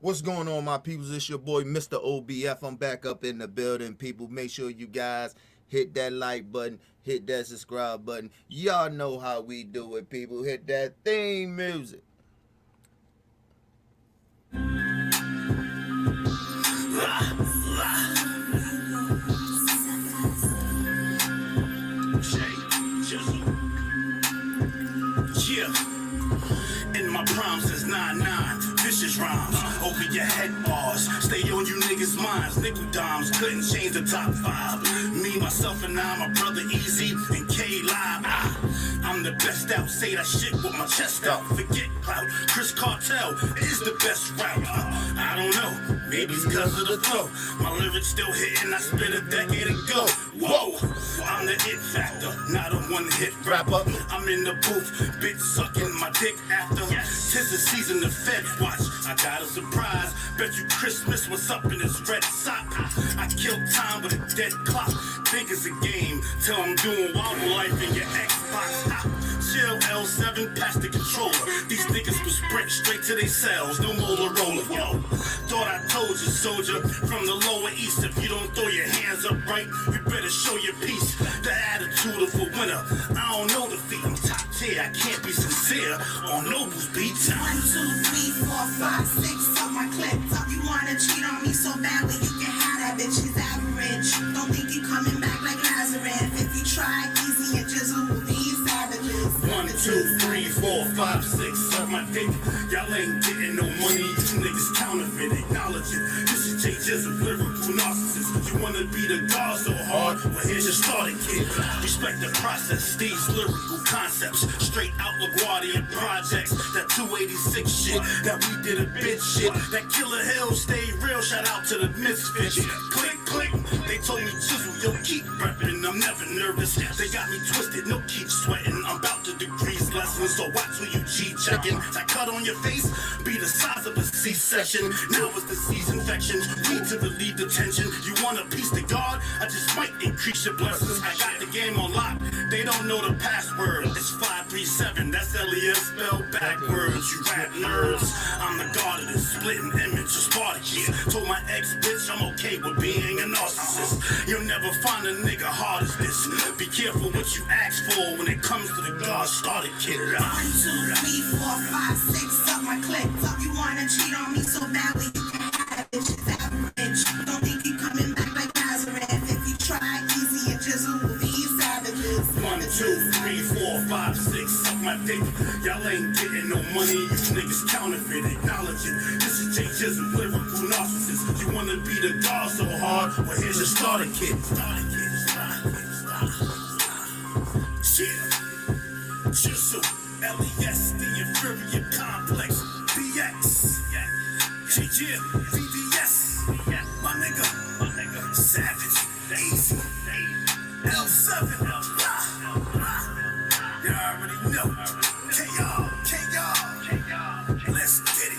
What's going on, my peoples? It's your boy, Mr. OBF. I'm back up in the building, people. Make sure you guys hit that like button, hit that subscribe button. Y'all know how we do it, people. Hit that theme music. Yeah, in my prime since 9-9, vicious rhymes, over your head bars, stay on you niggas' minds, nickel dimes, couldn't change the top five, me, myself, and I, my brother Easy, and K-Live, I'm the best out, say that shit with my chest out, forget clout, Chris Cartel is the best route, I don't know, maybe it's cause of the flow, my lyrics still hitting, I spit a decade ago, whoa, I'm the it factor, not a one-hit rapper, I'm in the booth, bitch sucking my dick after, tis the season of Fed watch, I got a surprise, bet you Christmas was up in his red sock, I killed time with a dead clock, think it's a game, till I'm doing wildlife in your Xbox, chill L7 past the controller, these niggas was sprint straight to their cells, no Motorola, yo, thought I told you soldier, from the lower east, if you don't throw your hands up right, you better show your peace, the attitude of a winner, I don't know the feet, I'm top tier, I can't be sincere, on Noble's beats, 1, 2, 3, 4, 5, 6 on my clip. Up, you wanna cheat on me so bad when you can have that bitch is average. Don't think you coming back like Lazarus. If you try, Easy and Jizzle will be savages. 1, 2, 3, 4, 5, 6 on my dick. Y'all ain't getting no money, you niggas counterfeit, acknowledge it. This is J Jizzle, lyrical narcissist. You wanna be the god so hard? Well, here's your starting kit. Respect the process, these lyrical concepts. Straight out LaGuardia projects. That 286 shit, that we did a bitch shit. That Killer Hill stayed real, shout out to the misfits. Click, click, they told me Jizzle, yo, keep reppin', I'm never nervous. They got me twisted, no keep sweating. I'm about to decrease lessons, so watch who you G-checking. That cut on your face be the size of a C-section. Now it's disease infection, need to relieve the tension. You want a piece to God? I just might increase your blessings. I got the game on lock, they don't know the password. It's 537, that's LES spelled backwards. You rap nerds, I'm the god of this splitting image of Spartacus. Told my ex-bitch I'm okay with being a narcissist. You'll never find a nigga hard as this. Be careful what you ask for when it comes to the God started kid. 1, 2, 3, 4, 5, 6 up my clip. Up, you wanna cheat on me so bad when you can have that bitch is average. Don't think you coming back like Lazarus. If you try, Easy and Jizzle will be savages. 1, 2, 3, 4, 5, 6 suck my dick. Y'all ain't getting no money, you niggas counterfeit, acknowledge it. This is J Jizzle, lyrical narcissist. You wanna be the god so hard? Well, here's your starter kit. Yeah, Jizzle, LES, the inferior complex, BX, GG, VVS, my nigga, savage, easy, L7, you already know, KR, let's get it.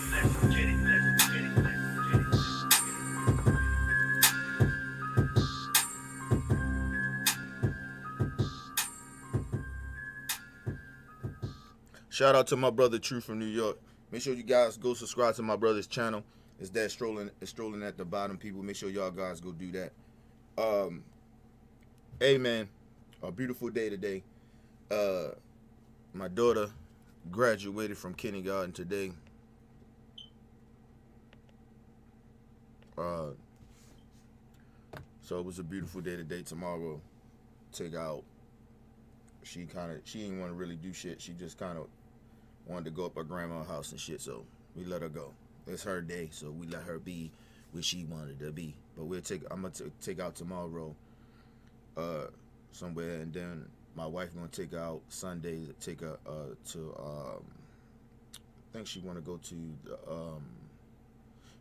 Shout out to my brother True from New York. Make sure you guys go subscribe to my brother's channel. It's that strolling at the bottom, people. Make sure y'all guys go do that. Hey man, a beautiful day today. My daughter graduated from kindergarten today. So it was a beautiful day today. Tomorrow, take out. She didn't want to really do shit. She just kind of wanted to go up her grandma's house and shit. So we let her go. It's her day, so we let her be where she wanted to be. But I'm gonna take out tomorrow, somewhere, and then my wife gonna take out Sunday. Take her to I think she want to go to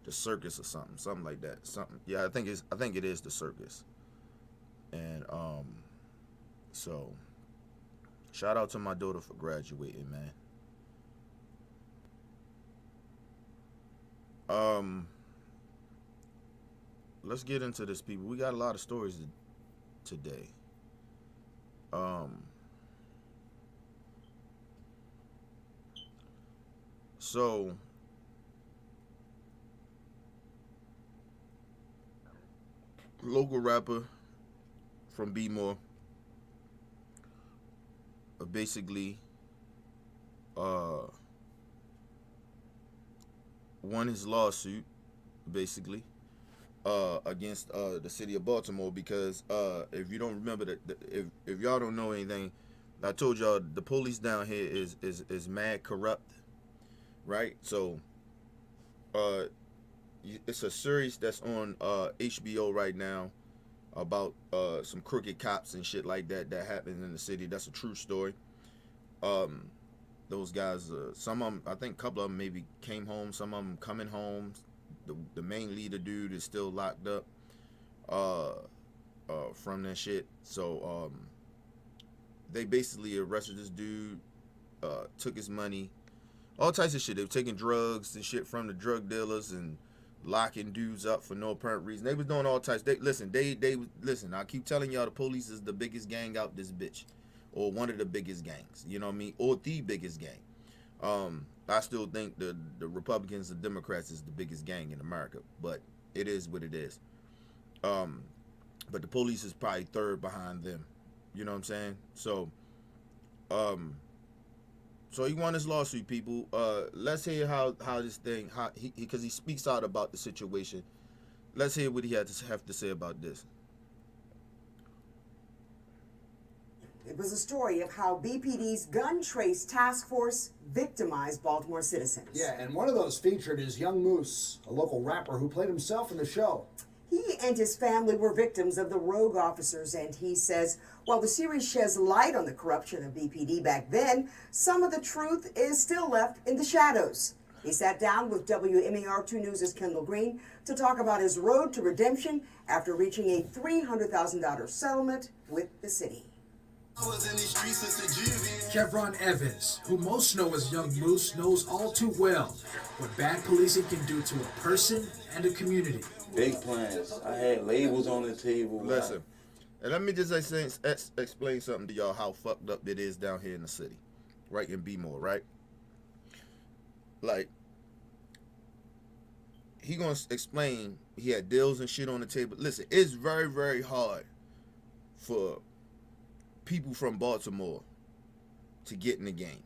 the circus or something like that. Yeah, I think it is the circus. And so shout out to my daughter for graduating, man. Let's get into this, people. We got a lot of stories today. So local rapper from Bmore basically won his lawsuit basically against the city of Baltimore because if you don't remember if y'all don't know anything, I told y'all the police down here is mad corrupt, right? So it's a series that's on HBO right now about some crooked cops and shit like that happened in the city. That's a true story. Those guys, some of them, I think a couple of them maybe came home, some of them coming home. The main leader dude is still locked up from that shit. So they basically arrested this dude, took his money, all types of shit. They were taking drugs and shit from the drug dealers and locking dudes up for no apparent reason. They was doing all types. They listen. I keep telling y'all the police is the biggest gang out this bitch, or one of the biggest gangs. You know what I mean? Or the biggest gang. I still think the Republicans and Democrats is the biggest gang in America, but it is what it is. But the police is probably third behind them. You know what I'm saying? So, so he won his lawsuit, people. Let's hear how this thing, because he speaks out about the situation. Let's hear what he have to say about this. It was a story of how BPD's gun trace task force victimized Baltimore citizens. Yeah, and one of those featured is Young Moose, a local rapper who played himself in the show. He and his family were victims of the rogue officers, and he says while the series sheds light on the corruption of BPD back then, some of the truth is still left in the shadows. He sat down with WMAR2 News' Kendall Green to talk about his road to redemption after reaching a $300,000 settlement with the city. Kevron Evans, who most know as Young Moose, knows all too well what bad policing can do to a person and a community. Big plans. I had labels on the table. Listen, and let me just explain something to y'all how fucked up it is down here in the city, right in Bmore, right? Like, he gonna explain he had deals and shit on the table. Listen, it's very, very hard for people from Baltimore to get in the game.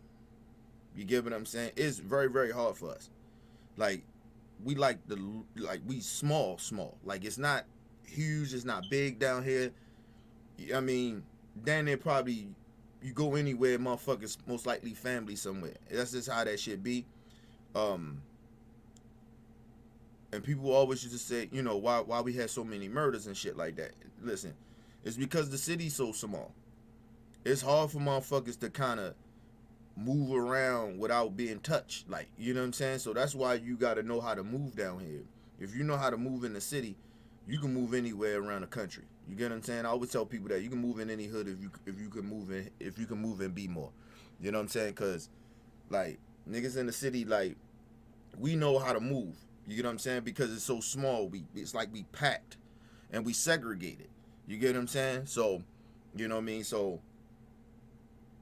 You get what I'm saying? It's very, very hard for us. Like, we we small. Like, it's not huge, it's not big down here. I mean, down there probably, you go anywhere, motherfuckers most likely family somewhere. That's just how that shit be. And people always used to say, you know, why we had so many murders and shit like that. Listen, it's because the city's so small. It's hard for motherfuckers to kind of move around without being touched. Like, you know what I'm saying? So that's why you got to know how to move down here. If you know how to move in the city, you can move anywhere around the country. You get what I'm saying? I always tell people that you can move in any hood if you can move in Bmore. You know what I'm saying? Cause like niggas in the city, like, we know how to move. You get what I'm saying? Because it's so small, it's like we packed and we segregated. You get what I'm saying? So, you know what I mean? So,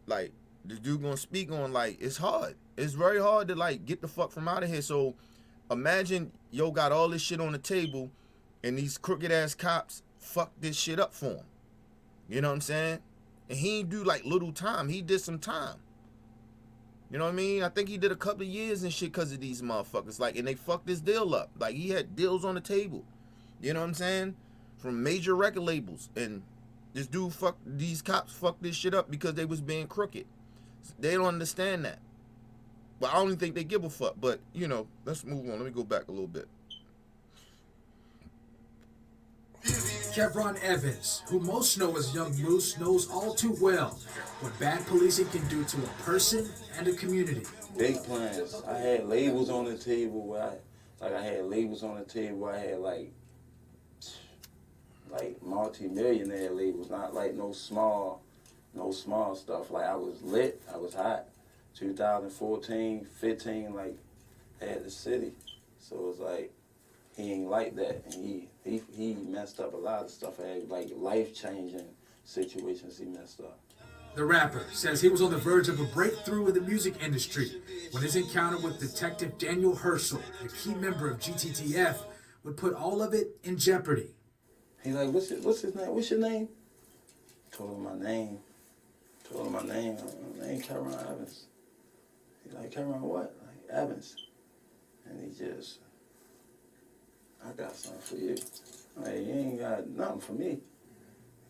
like, the dude gonna speak on, like, it's hard. It's very hard to, like, get the fuck from out of here. So, imagine yo got all this shit on the table and these crooked ass cops fuck this shit up for him. You know what I'm saying? And he ain't do, like, little time. He did some time. You know what I mean? I think he did a couple of years and shit because of these motherfuckers. Like, and they fucked this deal up. Like, he had deals on the table. You know what I'm saying? From major record labels. And this dude these cops fucked this shit up because they was being crooked. They don't understand that. But I don't even think they give a fuck. But, you know, let's move on. Let me go back a little bit. Kevron Evans, who most know as Young Moose, knows all too well what bad policing can do to a person and a community. Big plans. I had labels on the table. I had labels on the table. I had like multi-millionaire labels, not like no small stuff. Like, I was lit. I was hot. 2014, 15, like, had the city. So it's like, he ain't like that. And he messed up a lot of stuff. I had, like, life-changing situations he messed up. The rapper says he was on the verge of a breakthrough in the music industry when his encounter with Detective Daniel Herschel, a key member of GTTF, would put all of it in jeopardy. He like, what's his name? What's your name? Told him my name. Told him my name. My name Cameron Evans. He like, Cameron what? Like, Evans. And he just, I got something for you. Like, you ain't got nothing for me.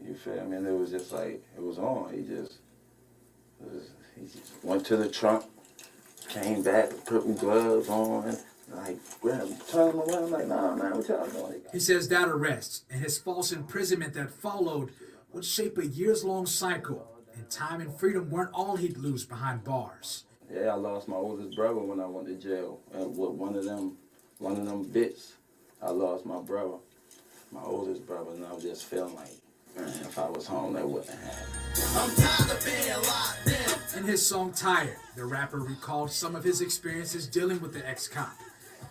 You feel me? And it was just like, it was on. He just went to the trunk, came back, put me gloves on, like, turn him around. I'm like, nah, man, what y'all doing? He says that arrest and his false imprisonment that followed would shape a years-long cycle, and time and freedom weren't all he'd lose behind bars. Yeah, I lost my oldest brother when I went to jail. And with one of them bits, I lost my brother, my oldest brother, and I was just feeling like, man, if I was home, that wouldn't happen. I'm tired of being locked in. In his song Tired, the rapper recalled some of his experiences dealing with the ex-cop.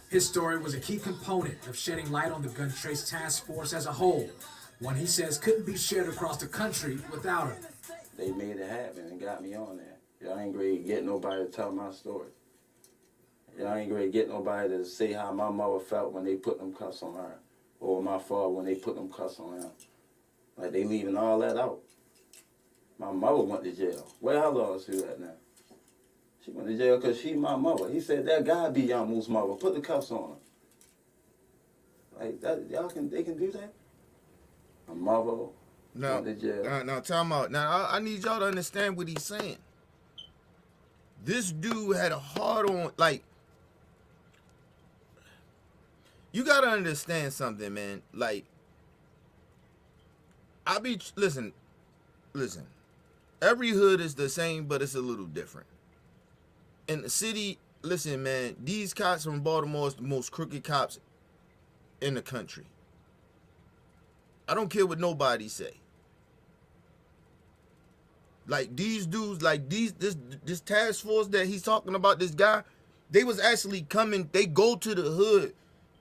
His story was a key component of shedding light on the Gun Trace Task Force as a whole, one he says couldn't be shared across the country without him. They made it happen and got me on there. Y'all ain't ready to get nobody to tell my story. Y'all ain't ready to get nobody to say how my mother felt when they put them cuffs on her, or my father when they put them cuffs on him. Like, they leaving all that out. My mother went to jail. Where her lawsuit at now? She went to jail because she my mother. He said that gotta be Young Moose's mother. Put the cuffs on her. Like that, they can do that. My mother went to jail. Now, time out. Now, I need y'all to understand what he's saying. This dude had a hard on, like, you gotta understand something, man. Like, listen. Every hood is the same, but it's a little different. In the city, listen, man, these cops from Baltimore is the most crooked cops in the country. I don't care what nobody say. Like, these dudes, like this task force that he's talking about, this guy, they was actually coming, they go to the hood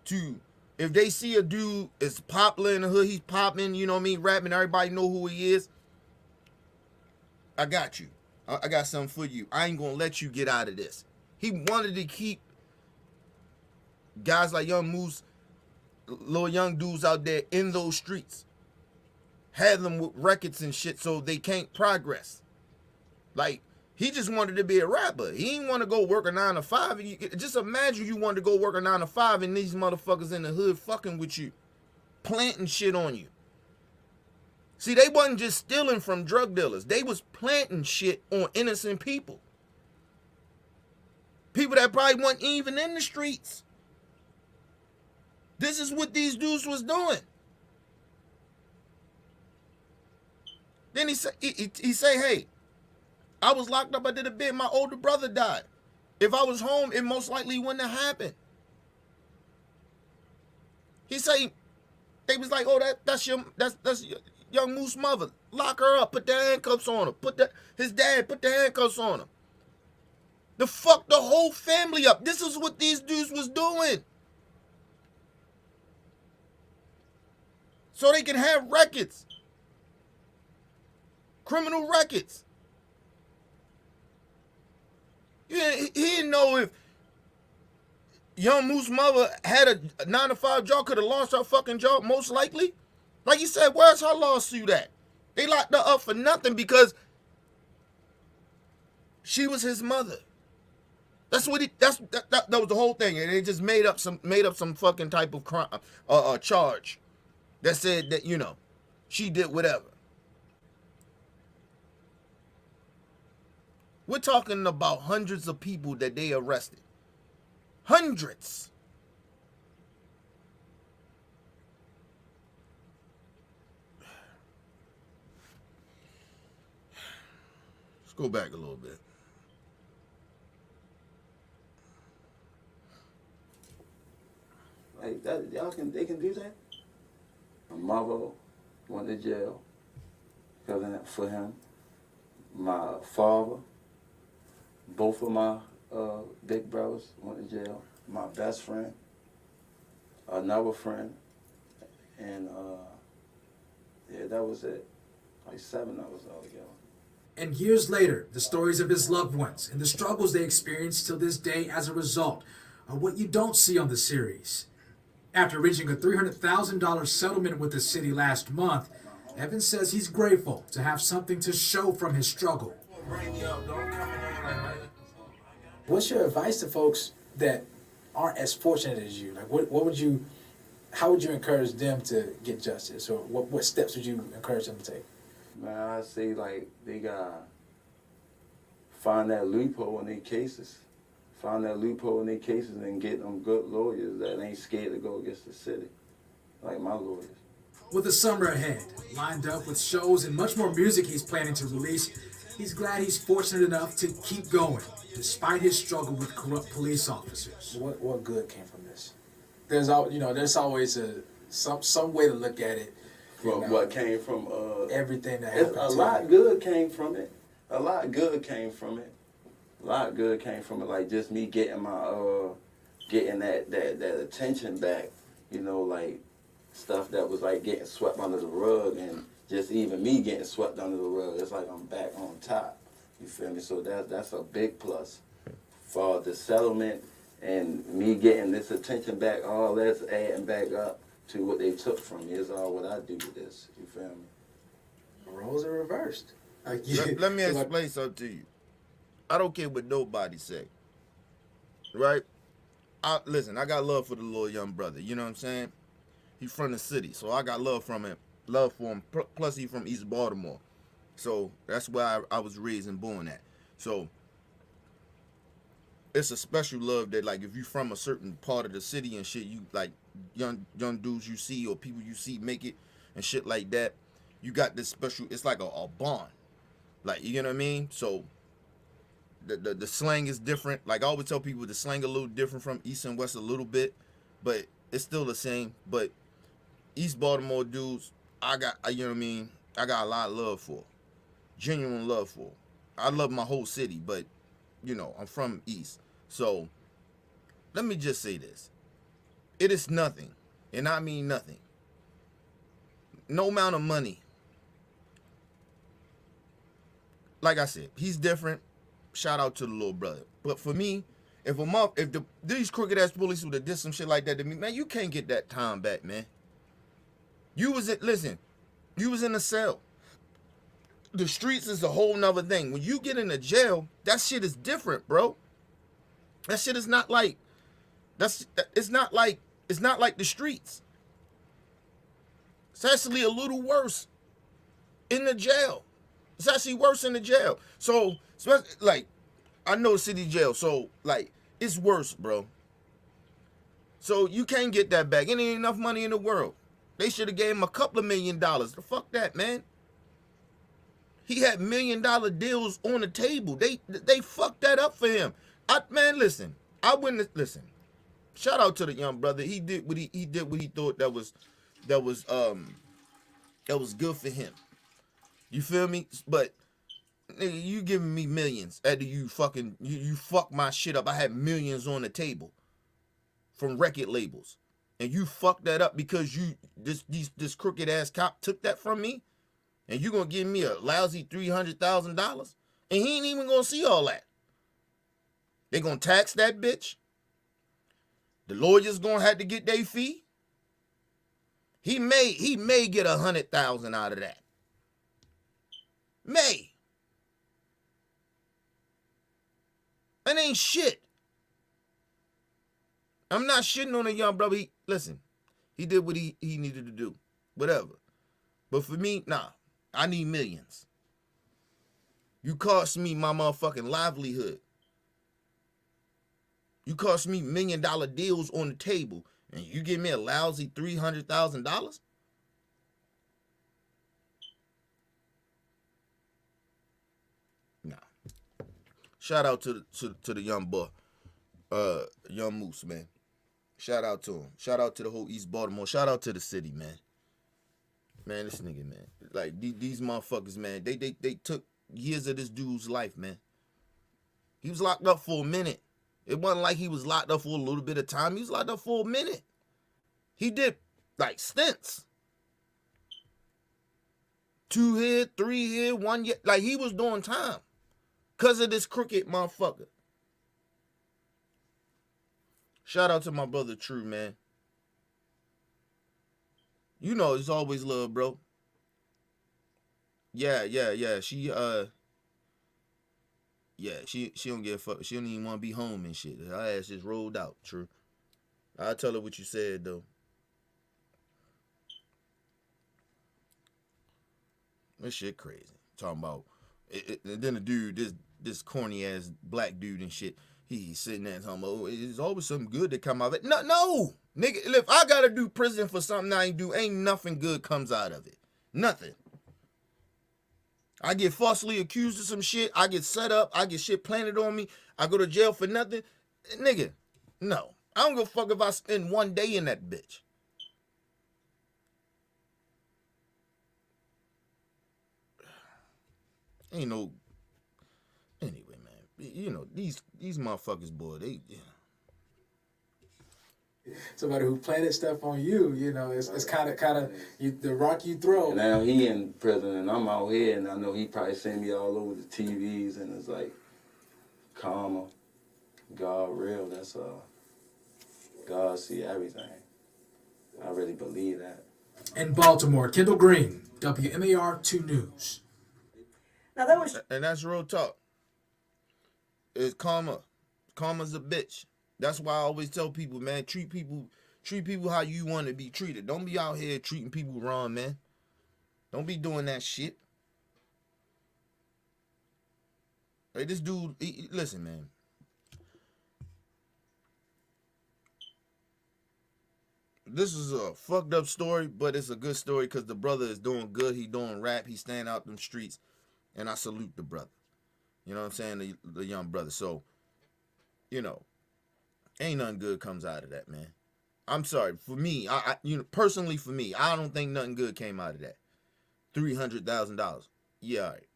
to, if they see a dude is popular in the hood, he's popping, you know what I mean, rapping, everybody know who he is. I got you. I got something for you. I ain't gonna let you get out of this. He wanted to keep guys like Young Moose, little young dudes out there in those streets. Had them with records and shit so they can't progress. Like, he just wanted to be a rapper. He didn't want to go work a 9 to 5. Just imagine you wanted to go work a 9 to 5 and these motherfuckers in the hood fucking with you, planting shit on you. See, they wasn't just stealing from drug dealers. They was planting shit on innocent people. People that probably weren't even in the streets. This is what these dudes was doing. Then he say, hey, I was locked up, I did a bit, my older brother died. If I was home, it most likely wouldn't have happened. He say, they was like, oh, that's your Young Moose mother. Lock her up, put the handcuffs on her. His dad put the handcuffs on him. To fuck the whole family up. This is what these dudes was doing. So they can have records. Criminal records. Yeah, he didn't know if Young Moose's mother had a 9 to 5 job, could have lost her fucking job, most likely. Like you said, where's her lawsuit at? They locked her up for nothing because she was his mother. That's what that was the whole thing, and they just made up some fucking type of crime, charge that said that, you know, she did whatever. We're talking about hundreds of people that they arrested. Hundreds. Let's go back a little bit. Like that, they can do that. My mother went to jail for him. My father, both of my big brothers went to jail. My best friend, another friend, and yeah, that was it. Like 7 of us all together. And years later, the stories of his loved ones and the struggles they experienced till this day as a result are what you don't see on the series. After reaching a $300,000 settlement with the city last month, Evans says he's grateful to have something to show from his struggle. What's your advice to folks that aren't as fortunate as you? Like, how would you encourage them to get justice, or what steps would you encourage them to take? Man, I say like they gotta find that loophole in their cases. Find that loophole in their cases and get them good lawyers that ain't scared to go against the city, like my lawyers. With the summer ahead, lined up with shows and much more music he's planning to release, he's glad he's fortunate enough to keep going, despite his struggle with corrupt police officers. What good came from this? There's always some way to look at it. From what came from everything that happened. A lot good came from it. A lot good came from it. A lot good came from it. Like just me getting my getting that attention back. You know, like stuff that was like getting swept under the rug, and just even me getting swept under the rug. It's like I'm back on top. You feel me? So that's a big plus for the settlement and me getting this attention back. All that's adding back up to what they took from me. Is all what I do with this. You feel me? The roles are reversed. Like, Let me explain something to you. I don't care what nobody say. Right? Listen, I got love for the little young brother. You know what I'm saying? He's from the city, so I got love for him. Plus, he's from East Baltimore. So that's where I was raised and born at. So it's a special love that, like, if you from a certain part of the city and shit, you like young dudes you see or people you see make it and shit like that, you got this special. It's like a bond, like, you know what I mean. So the slang is different. Like I always tell people, the slang a little different from East and West a little bit, but it's still the same. But East Baltimore dudes, you know what I mean, I got a lot of love for, genuine love for. I love my whole city, but you know, I'm from East. So let me just say this. It is nothing, and I mean nothing. No amount of money. Like I said, he's different. Shout out to the little brother. But for me, if these crooked ass police would have did some shit like that to me, man, you can't get that time back, man. You was in a cell. The streets is a whole nother thing. When you get into jail, that shit is different, bro. That shit is not like it's not like the streets. It's actually a little worse in the jail. It's actually worse in the jail. So, like, I know city jail, so like it's worse, bro. So you can't get that back. It ain't enough money in the world. They should have gave him a couple of $1 million. The fuck that, man. He had $1 million deals on the table. They fucked that up for him. Man, listen. I wouldn't listen. Shout out to the young brother. He did what he thought that was good for him. You feel me? But nigga, you giving me millions after you fuck my shit up. I had millions on the table from record labels, and you fucked that up because this crooked ass cop took that from me. And you gonna give me a lousy $300,000? And he ain't even gonna see all that. They gonna tax that bitch. The lawyers gonna have to get their fee. He may get 100,000 out of that. May. That ain't shit. I'm not shitting on a young brother. Listen, he did what he needed to do. Whatever. But for me, nah. I need millions. You cost me my motherfucking livelihood. You cost me $1 million deals on the table, and you give me a lousy $300,000? Nah. Shout out to the young boy, young Moose, man. Shout out to him. Shout out to the whole East Baltimore. Shout out to the city, man. Man, this nigga, man. Like, these motherfuckers, man, they took years of this dude's life, man. He was locked up for a minute. It wasn't like he was locked up for a little bit of time. He was locked up for a minute. He did, like, stints. 2 here, 3 here, 1 year. Like, he was doing time because of this crooked motherfucker. Shout out to my brother True, man. You know, it's always love, bro. Yeah. She don't give a fuck. She don't even want to be home and shit. Her ass just rolled out. True. I'll tell her what you said though. This shit crazy. Talking about and then the dude, this corny ass black dude and shit. He's sitting there and talking about, oh, it's always something good that come out of it. No, nigga. If I gotta do prison for something I ain't do, ain't nothing good comes out of it. Nothing. I get falsely accused of some shit. I get set up. I get shit planted on me. I go to jail for nothing. Nigga, no. I don't give a fuck if I spend one day in that bitch. Ain't no. Anyway, man. You know, these motherfuckers, boy, they. Yeah. Somebody who planted stuff on you, you know, it's kind of the rock you throw. And now he in prison and I'm out here and I know he probably seen me all over the TVs and it's like karma, God real. That's God see everything. I really believe that. In Baltimore, Kendall Green, WMAR 2 News. Now that was And that's real talk. It's karma. Karma's a bitch. That's why I always tell people, man, treat people how you want to be treated. Don't be out here treating people wrong, man. Don't be doing that shit. Hey, this dude, listen, man. This is a fucked up story, but it's a good story because the brother is doing good. He doing rap. He staying out them streets, and I salute the brother. You know what I'm saying? The young brother. So, you know, ain't nothing good comes out of that, man. I'm sorry. For me, I personally for me, I don't think nothing good came out of that. $300,000. Yeah, all right.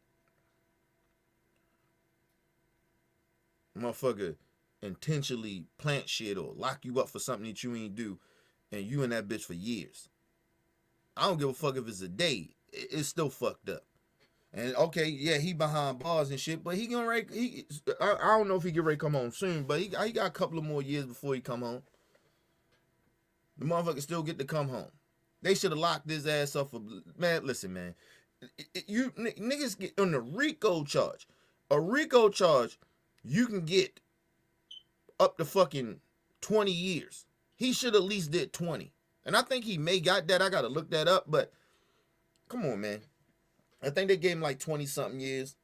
Motherfucker intentionally plant shit or lock you up for something that you ain't do, and you in that bitch for years. I don't give a fuck if it's a day. It's still fucked up. And okay, yeah, he behind bars and shit, but he gonna I don't know if he get ready to come home soon, but he got a couple of more years before he come home. The motherfucker still get to come home. They should have locked his ass up for, man. Listen, man, you niggas get on the RICO charge. A RICO charge, you can get up to fucking 20 years. He should at least did 20, and I think he may got that. I gotta look that up, but come on, man. I think they gave him like 20-something years.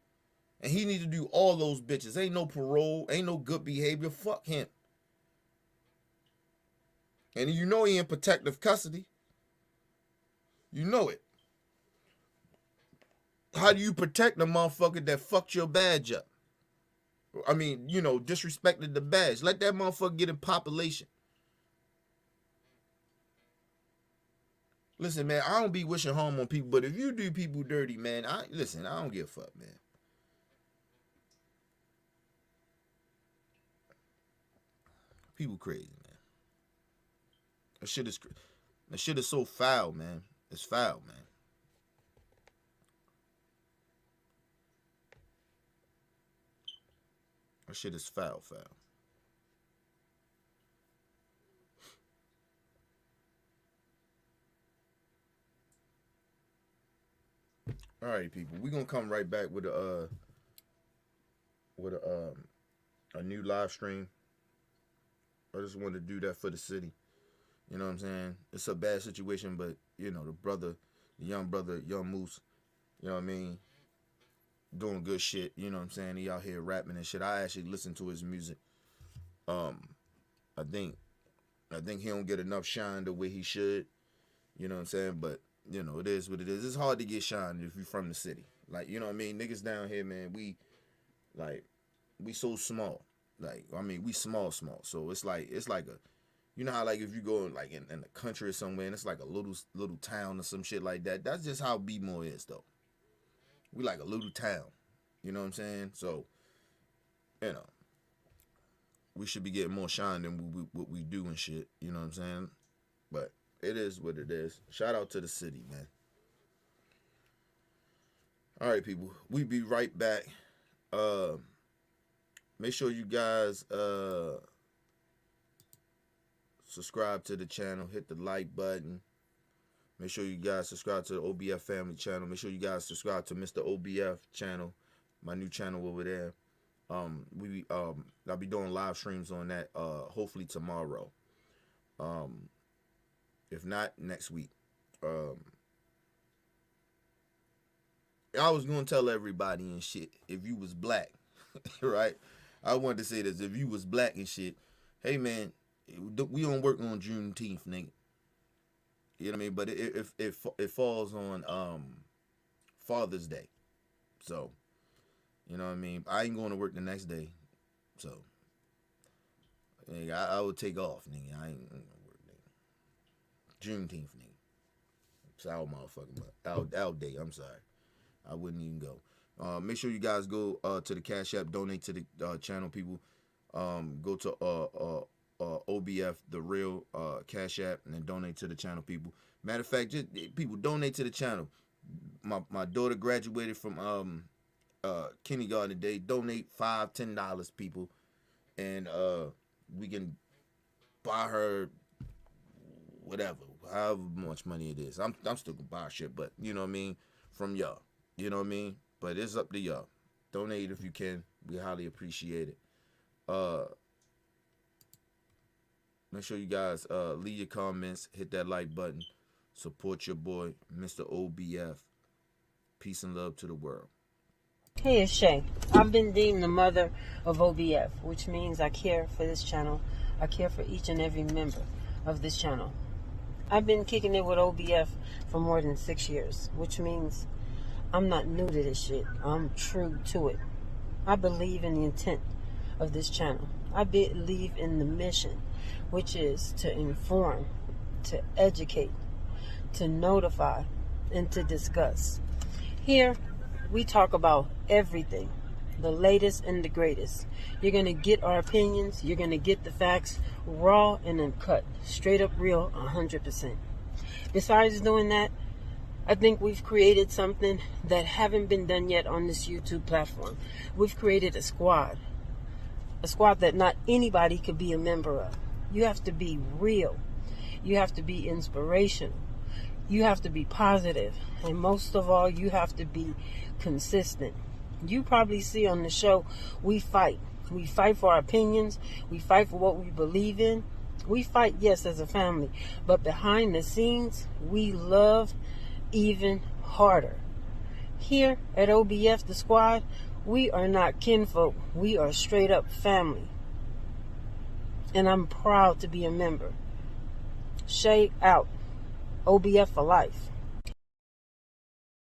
And he need to do all those bitches. Ain't no parole. Ain't no good behavior. Fuck him. And you know he in protective custody. You know it. How do you protect the motherfucker that fucked your badge up? I mean, you know, disrespected the badge. Let that motherfucker get in population. Listen, man, I don't be wishing harm on people, but if you do people dirty, man, I don't give a fuck, man. People crazy, man. That shit is so foul, man. It's foul, man. That shit is foul. All right, people. We're gonna come right back with a new live stream. I just wanted to do that for the city. You know what I'm saying? It's a bad situation, but you know, the young brother, young Moose, you know what I mean, doing good shit. You know what I'm saying? He out here rapping and shit. I actually listen to his music. I think he don't get enough shine the way he should. You know what I'm saying? But you know, it is what it is. It's hard to get shine if you're from the city. Like, you know what I mean? Niggas down here, man, we so small. Like, I mean, we small. So it's like a, you know how like if you go like in the country or somewhere and it's like a little town or some shit like that. That's just how Bmore is though. We like a little town. You know what I'm saying? So, you know, we should be getting more shine than what we do and shit. You know what I'm saying? But it is what it is. Shout out to the city, man. All right, people. We be right back. Make sure you guys subscribe to the channel. Hit the like button. Make sure you guys subscribe to the OBF family channel. Make sure you guys subscribe to Mr. OBF channel, my new channel over there. I'll be doing live streams on that hopefully tomorrow. If not, next week. I was gonna tell everybody and shit, if you was black, right? I wanted to say this: if you was black and shit, hey man, we don't work on Juneteenth, nigga. You know what I mean? But it falls on Father's Day, so you know what I mean. I ain't going to work the next day, so nigga, I would take off, nigga. I ain't gonna work, nigga. Juneteenth, nigga. It's our motherfucking our day. I'm sorry. I wouldn't even go. Make sure you guys go to the Cash App, donate to the channel, people. Go to OBF, the real Cash App, and then donate to the channel, people. Matter of fact, just people donate to the channel. My daughter graduated from kindergarten today. Donate $5, $10, people, and we can buy her whatever, however much money it is. I'm still gonna buy shit, but you know what I mean, from y'all. You know what I mean? But it's up to y'all. Donate if you can. We highly appreciate it. Make sure you guys leave your comments, hit that like button, support your boy, Mr. OBF. Peace and love to the world. Hey, it's Shay. I've been deemed the mother of OBF, which means I care for this channel. I care for each and every member of this channel. I've been kicking it with OBF for more than 6 years, which means I'm not new to this shit. I'm true to it. I believe in the intent of this channel. I believe in the mission, which is to inform, to educate, to notify, and to discuss. Here, we talk about everything, the latest and the greatest. You're going to get our opinions. You're going to get the facts raw and uncut, straight up real, 100%. Besides doing that, I think we've created something that haven't been done yet on this YouTube platform. We've created a squad that not anybody could be a member of. You have to be real. You have to be inspirational. You have to be positive. And most of all, you have to be consistent. You probably see on the show, we fight. We fight for our opinions. We fight for what we believe in. We fight, yes, as a family. But behind the scenes, we love even harder. Here at OBF, the squad, we are not kinfolk. We are straight up family. And I'm proud to be a member. Shay out. OBF for life.